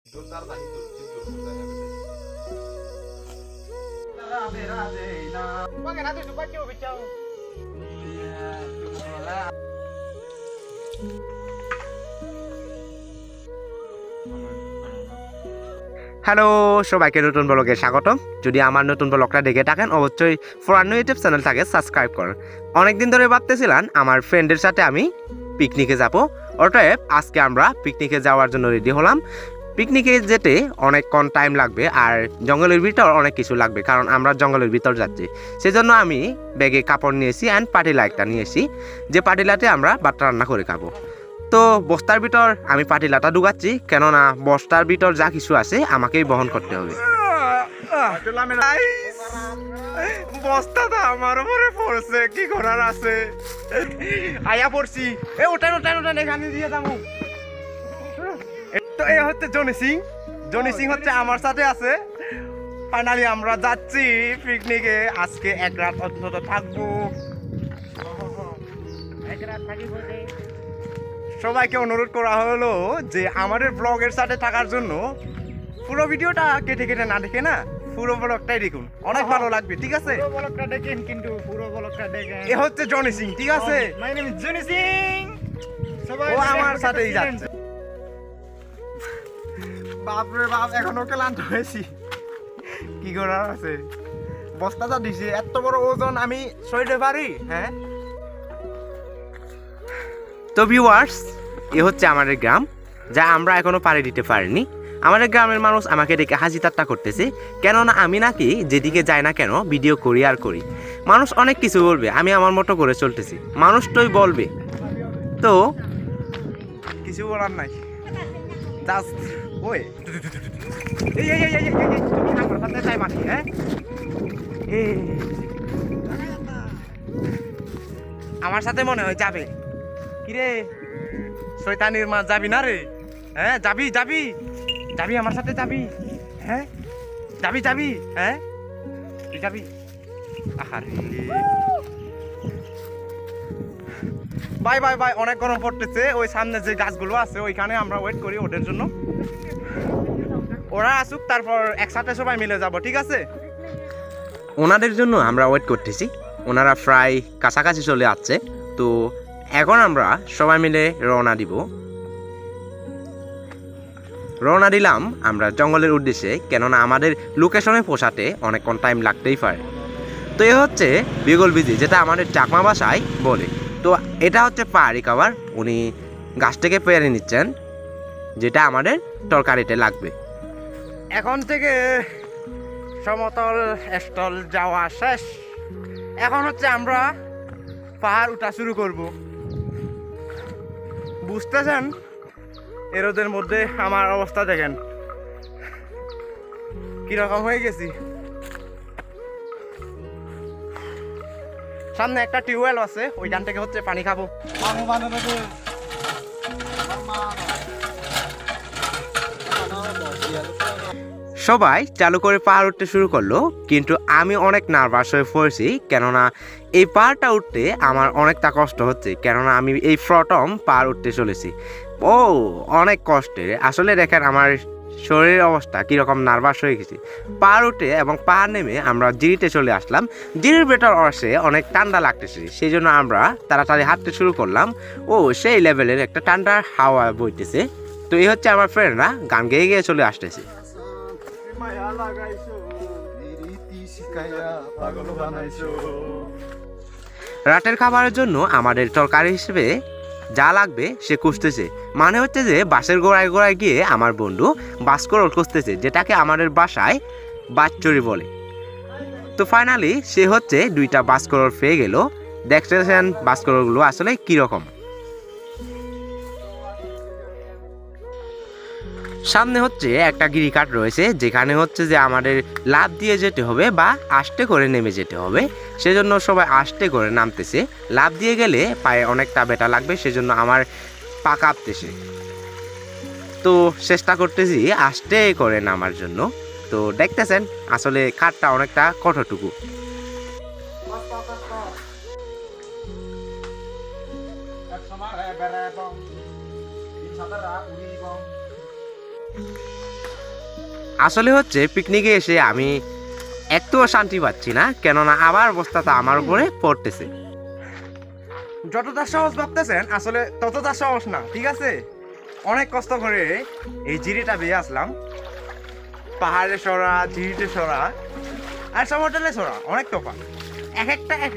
Hello সবাইকে নতুন ব্লগে স্বাগতম। যদি আমার নতুন ব্লগটা দেখে থাকেন অবশ্যই পুরানো ইউটিউব চ্যানেলটাকে সাবস্ক্রাইব করুন। অনেকদিন ধরে ভাবতেছিলাম আমার ফ্রেন্ডের সাথে আমি পিকনিকে যাব, অতএব আজকে আমরা পিকনিকে যাওয়ার জন্য রেডি হলাম। পিকনিকে যেতে অনেকক্ষণ টাইম লাগবে আর জঙ্গলের ভিতর অনেক কিছু লাগবে, কারণ আমরা জঙ্গলের ভিতর যাচ্ছি। সেজন্য আমি ব্যাগে কাপড় নিয়েছি অ্যান্ড পাটিলা একটা নিয়েছি, যে পাটিলাতে আমরা ভাত রান্না করে খাবো। তো বস্তার ভিতর আমি পাটিলাটা ঢুকাচ্ছি, কেননা বস্তার ভিতর যা কিছু আছে আমাকেই বহন করতে হবে। বস্তাটা আমার উপরে পড়ছে, কি করার আছে, আয়া পড়ছি। ওটান এখানে দিয়ে যাবো। তো এই হচ্ছে জনি সিং হচ্ছে আমার সাথে আছে। ফাইনালি আমরা যাচ্ছি পিকনিকে। আজকে এক রাত অন্তত থাকবো। সবাইকে অনুরোধ করা হলো যে আমাদের ব্লগের সাথে থাকার জন্য পুরো ভিডিওটা কেটে কেটে না দেখে না, পুরো ব্লগটাই দেখুন, অনেক ভালো লাগবে। ঠিক আছে, পুরো ব্লগটা দেখেন, কিন্তু পুরো ব্লগটা দেখেন। এ হচ্ছে জনি সিং, ঠিক আছে? My name is Johnny Singh. সবাই আমার সাথেই যাচ্ছে। বাপরে বাপ, এখনো ক্লান্ত হয়েছি, কি করার আছে। বস্তাটা দিছি, এত বড় ওজন আমি সইতে পারি? হ্যাঁ। তো ভিউয়ার্স, এ হচ্ছে আমাদের গ্রাম, যা আমরা এখনো পাড়ি দিতে পারিনি। আমাদের গ্রামের মানুষ আমাকে দেখে হাসি ঠাট্টা করতেছে, কেননা আমি নাকি যেদিকে যাই না কেন ভিডিও করি আর করি। মানুষ অনেক কিছু বলবে, আমি আমার মতো করে চলতেছি, মানুষ তোই বলবে, তো কিছু বলার নাই। জাস্ট ওই আমার সাথে মনে হয় যাবে। কিরে শয়তানির মা, যাবি না রে? হ্যাঁ যাবি যাবি যাবি আমার সাথে যাবি? হ্যাঁ যাবি যাবি? হ্যাঁ তুই যাবি? আহারে বাই বাই বাই, অনেক গরম পড়তেছে। ওই সামনে যে গাছগুলো আছে ওইখানে আমরা ওয়েট করি ওদের জন্য, ওরা আসুক, তারপর একসাথে সবাই মিলে যাব। ঠিক আছে, ওনাদের জন্য আমরা ওয়েট করতেছি। ওনারা প্রায় কাছাকাছি চলে আসছে। তো এখন আমরা সবাই মিলে রওনা দিলাম আমরা জঙ্গলের উদ্দেশ্যে, কেননা আমাদের লোকেশনে পৌঁছাতে অনেকক্ষণ টাইম লাগতেই পারে। তো এ হচ্ছে বিগল বিজি, যেটা আমাদের চাকমা ভাষায় বলে। তো এটা হচ্ছে পাহাড়ি খাবার, উনি গাছ থেকে পেরে নিচ্ছেন, যেটা আমাদের তরকারিতে লাগবে। এখন থেকে সমতল স্থল যাওয়া শেষ, এখন হচ্ছে আমরা পাহাড় উঠা শুরু করব। বুঝতেছেন এ রোদের মধ্যে আমার অবস্থা দেখেন কিরকম হয়ে গেছি। সামনে একটা টিউবওয়েল আছে, ওইখান থেকে হচ্ছে পানি খাবো। সবাই চালু করে পাহাড় উঠতে শুরু করলো, কিন্তু আমি অনেক নার্ভাস হয়ে পড়েছি, কেননা এই পাহাড়টা উঠতে আমার অনেকটা কষ্ট হচ্ছে, কেননা আমি এই প্রথম পাহাড় উঠতে চলেছি। ও অনেক কষ্টের। আসলে দেখেন আমার শরীরের অবস্থা কীরকম, নার্ভাস হয়ে গেছি। পাহাড় উঠে এবং পাহাড় নেমে আমরা জিরিতে চলে আসলাম। জিরির ভেতর অবশ্যই অনেক ঠান্ডা লাগতেছে, সেই জন্য আমরা তাড়াতাড়ি হাঁটতে শুরু করলাম। ও সেই লেভেলের একটা ঠান্ডা হাওয়া বইতেছে। তো এই হচ্ছে আমার ফ্রেন্ডরা গান গেয়ে গিয়ে চলে আসতেছে। রাতের খাবারের জন্য আমাদের তরকারি হিসেবে যা লাগবে সে খুঁজতেছে, মানে হচ্ছে যে বাসের গোড়ায় গোড়ায় গিয়ে আমার বন্ধু বাসকরল খুঁজতেছে, যেটাকে আমাদের বাসায় বাচ্চরি বলে। তো ফাইনালি সে হচ্ছে 2টা বাসকরল পেয়ে গেল। দেখতেছেন বাসকরলগুলো আসলে কীরকম। সামনে হচ্ছে একটা গিরিকাঠ রয়েছে, যেখানে হচ্ছে যে আমাদের লাফ দিয়ে যেতে হবে বা আস্তে করে নেমে যেতে হবে। সেজন্য সবাই আস্তে করে নামতেছে, লাফ দিয়ে গেলে পায়ে অনেকটা ব্যথা লাগবে, সেজন্য আমার পা কাঁপতেছে। তো চেষ্টা করতেছি আস্তে করে নামার জন্য। তো দেখতেছেন আসলে খাটটা অনেকটা কতটুকু। আসলে হচ্ছে পিকনিকে এসে আমি একটুও শান্তি পাচ্ছি না, কেননা আবার বস্তাটা আমার উপরে পড়তেছে। যতটা সহজ ভাবতেছেন আসলে ততটা সহজ না, ঠিক আছে? অনেক কষ্ট করে এই জিরিটা বেয়ে আসলাম, পাহাড়ে সরা, ঝিরিতে সরা আর সব হোটেলে সরা অনেক তফাৎ, এক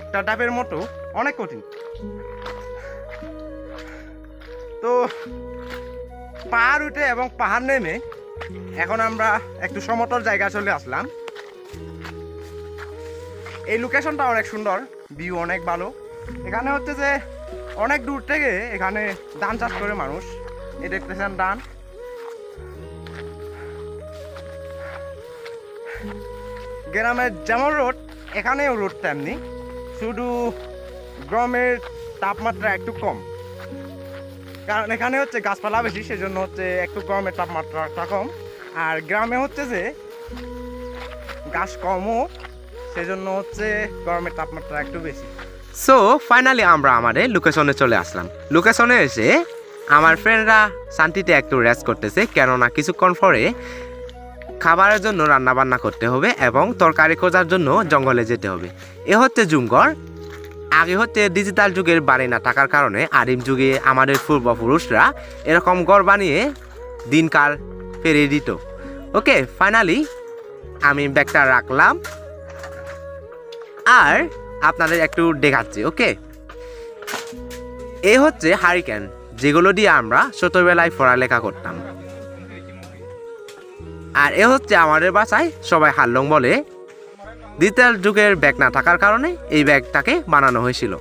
একটা ডাবের মতো অনেক কঠিন। তো পাহাড় উঠে এবং পাহাড় নেমে এখন আমরা একটু সমতল জায়গা চলে আসলাম। এই লোকেশনটা অনেক সুন্দর, ভিউ অনেক ভালো। এখানে হচ্ছে যে অনেক দূর থেকে এখানে ধান চাষ করে মানুষ, এই দেখতেছেন ধান। গ্রামের যেমন রোড এখানেও রোড তেমনি, শুধু গ্রামের তাপমাত্রা একটু কম, কারণ এখানে হচ্ছে গাছপালা বেশি, সেজন্য হচ্ছে একটু গরমের তাপমাত্রাটা কম। আর গ্রামে হচ্ছে যে গাছ কমও, সেজন্য হচ্ছে গরমের তাপমাত্রা একটু বেশি। সো ফাইনালি আমরা আমাদের লোকেশনে চলে আসলাম। লোকেশনে এসে আমার ফ্রেন্ডরা শান্তিতে একটু রেস্ট করতেছে, কেননা কিছুক্ষণ পরে খাবারের জন্য রান্না বান্না করতে হবে এবং তরকারি খোঁজার জন্য জঙ্গলে যেতে হবে। এ হচ্ছে জুমঘর। আগে হচ্ছে ডিজিটাল যুগের বাড়ি না থাকার কারণে আদিম যুগে আমাদের পূর্বপুরুষরা এরকম ঘর বানিয়ে দিনকাল ফেরিয়ে দিত। ওকে, ফাইনালি আমি ব্যাগটা রাখলাম আর আপনাদের একটু দেখাচ্ছি। ওকে, এ হচ্ছে হারিকেন, যেগুলো দিয়ে আমরা ছোটবেলায় পড়ালেখা করতাম। আর এ হচ্ছে আমাদের বাসায় সবাই হাল্লং বলে। ডিজিটাল যুগের ব্যাগ না থাকার কারণে এই ব্যাগটাকে বানানো হয়েছিল।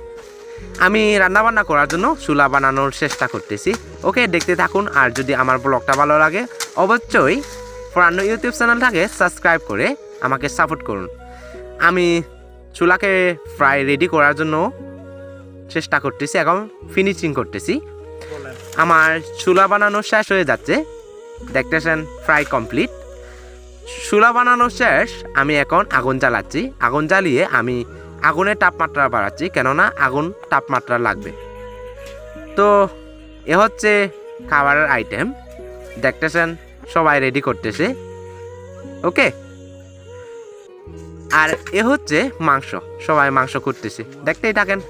আমি রান্নাবান্না করার জন্য চুলা বানানোর চেষ্টা করতেছি। ওকে, দেখতে থাকুন। আর যদি আমার ব্লগটা ভালো লাগে অবশ্যই ফরান্ন ইউটিউব চ্যানেলটাকে সাবস্ক্রাইব করে আমাকে সাপোর্ট করুন। আমি চুলাকে ফ্রাই রেডি করার জন্য চেষ্টা করতেছি, এখন ফিনিশিং করতেছি। আমার চুলা বানানো শেষ হয়ে যাচ্ছে, দেখতেছেন ফ্রাই কমপ্লিট। চুলা বানানো শেষ, আমি এখন আগুন জ্বালাচ্ছি। আগুন জ্বালিয়ে আমি আগুনের তাপমাত্রা বাড়াচ্ছি, কেননা আগুন তাপমাত্রা লাগবে। তো এ হচ্ছে খাবারের আইটেম, দেখতেছেন সবাই রেডি করতেছে। ওকে, আর এ হচ্ছে মাংস, সবাই মাংস করতেছে, দেখতেই থাকেন।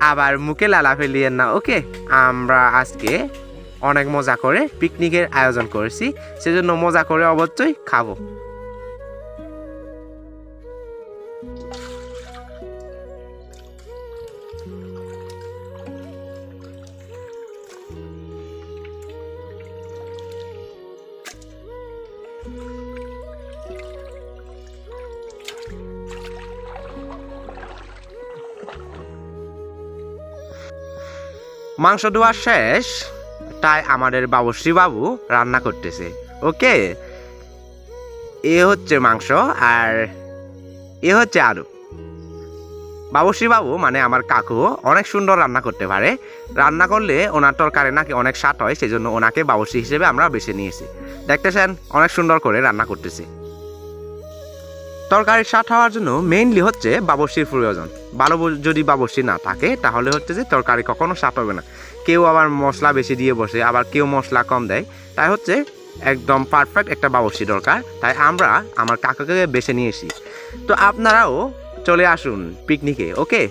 আবার মুখে লালা ফেলিয়েন না। ওকে, আমরা আজকে অনেক মজা করে পিকনিকের আয়োজন করেছি, সেজন্য মজা করে অবশ্যই খাবো। মাংস ধোয়া শেষ, তাই আমাদের বাবুশ্রী বাবু রান্না করতেছে। ওকে, এ হচ্ছে মাংস আর এ হচ্ছে আলু। বাবুশ্রী বাবু মানে আমার কাকু অনেক সুন্দর রান্না করতে পারে। রান্না করলে ওনার তরকারি নাকি অনেক স্বাদ হয়, সেজন্য ওনাকে বাবুশ্রী হিসেবে আমরা বেছে নিয়েছি। দেখতেছেন অনেক সুন্দর করে রান্না করতেছে। তরকারির স্বাদ হওয়ার জন্য মেইনলি হচ্ছে বাবুর্চির প্রয়োজন। ভালো যদি বাবুর্চি না থাকে তাহলে হচ্ছে যে তরকারি কখনো স্বাদ হবে না। কেউ আবার মশলা বেশি দিয়ে বসে, আবার কেউ মশলা কম দেয়, তাই হচ্ছে একদম পারফেক্ট একটা বাবুর্চি দরকার। তাই আমরা আমার কাকাকে বেছে নিয়েছি। তো আপনারাও চলে আসুন পিকনিকে। ওকে,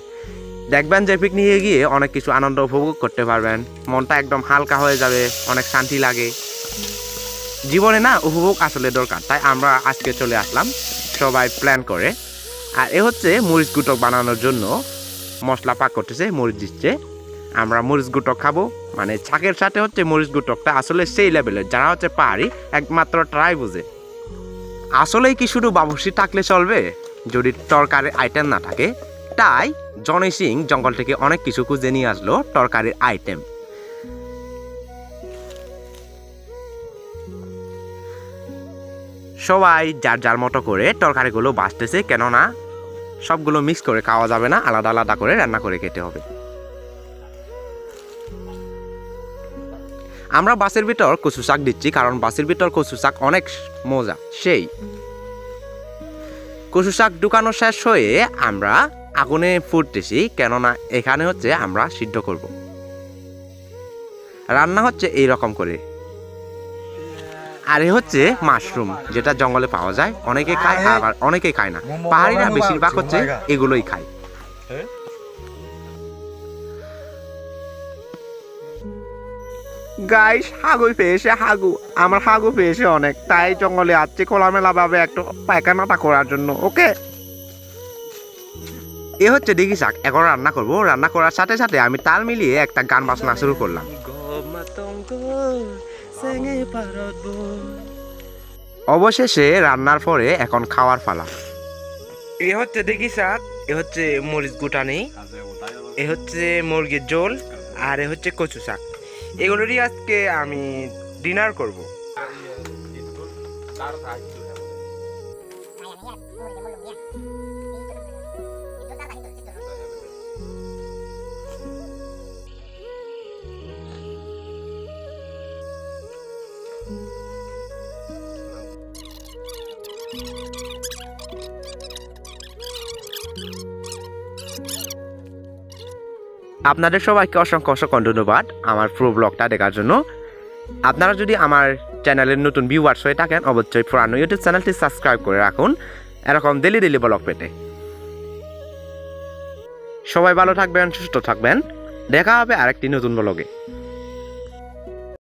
দেখবেন যে পিকনিকে গিয়ে অনেক কিছু আনন্দ উপভোগ করতে পারবেন, মনটা একদম হালকা হয়ে যাবে, অনেক শান্তি লাগে জীবনে। না, উপভোগ আসলে দরকার, তাই আমরা আজকে চলে আসলাম সবাই প্ল্যান করে। আর এ হচ্ছে মরিচ গুটক বানানোর জন্য মশলা পাক করতেছে, মরিচ দিচ্ছে। আমরা মরিচ গুটক খাবো, মানে ছাকের সাথে হচ্ছে মরিচ গুটকটা আসলে সেই লেভেলের, যারা হচ্ছে পাহাড়ি একমাত্র ট্রাই বুঝে। আসলেই কি শুধু বাবুর্চি থাকলে চলবে যদি তরকারির আইটেম না থাকে? তাই জনি সিং জঙ্গল থেকে অনেক কিছু খুঁজে নিয়ে আসলো তরকারির আইটেম। সবাই যার যার মতো করে তরকারিগুলো বাছতেছে, কেননা সবগুলো মিক্স করে খাওয়া যাবে না, আলাদা আলাদা করে রান্না করে খেতে হবে। আমরা বাসের ভিতর কচু শাক দিচ্ছি, কারণ বাসের ভিতর কচু শাক অনেক মজা। সেই কচু শাক ঢুকানো শেষ হয়ে আমরা আগুনে ফুটতেছি, কেননা এখানে হচ্ছে আমরা সিদ্ধ করব। রান্না হচ্ছে এই রকম করে। আর এ হচ্ছে মাশরুম, যেটা জঙ্গলে পাওয়া যায়, অনেকে খায় আবার অনেকে খায় না। পাহাড়িরা বেশিরভাগ হচ্ছে এগুলোই খায়। গাইস, হাগু পেয়েছে, হাগু আমার হাগু পেয়েছে অনেক, তাই জঙ্গলে আসছে খোলামেলা ভাবে একটু পায়খানাটা করার জন্য। ওকে, এ হচ্ছে ডিগি শাক। এখন রান্না করব। রান্না করার সাথে সাথে আমি তাল মিলিয়ে একটা গান বাজনা শুরু করলাম। অবশেষে রান্নার পরে এখন খাওয়ার পালা। এ হচ্ছে ডিগি শাক, এ হচ্ছে মরিচ গুটানি, এ হচ্ছে মুরগির ঝোল, আর এ হচ্ছে কচু শাক। এগুলোরই আজকে আমি ডিনার করব। আপনাদের সবাইকে অসংখ্য অসংখ্য ধন্যবাদ আমার পুরো ব্লগটা দেখার জন্য। আপনারা যদি আমার চ্যানেলের নতুন ভিউয়ার্স হয়ে থাকেন, অবশ্যই পুরানো ইউটিউব চ্যানেলটি সাবস্ক্রাইব করে রাখুন এরকম ডেলি ডেলি ব্লগ পেতে। সবাই ভালো থাকবেন, সুস্থ থাকবেন। দেখা হবে আরেকটি নতুন ব্লগে।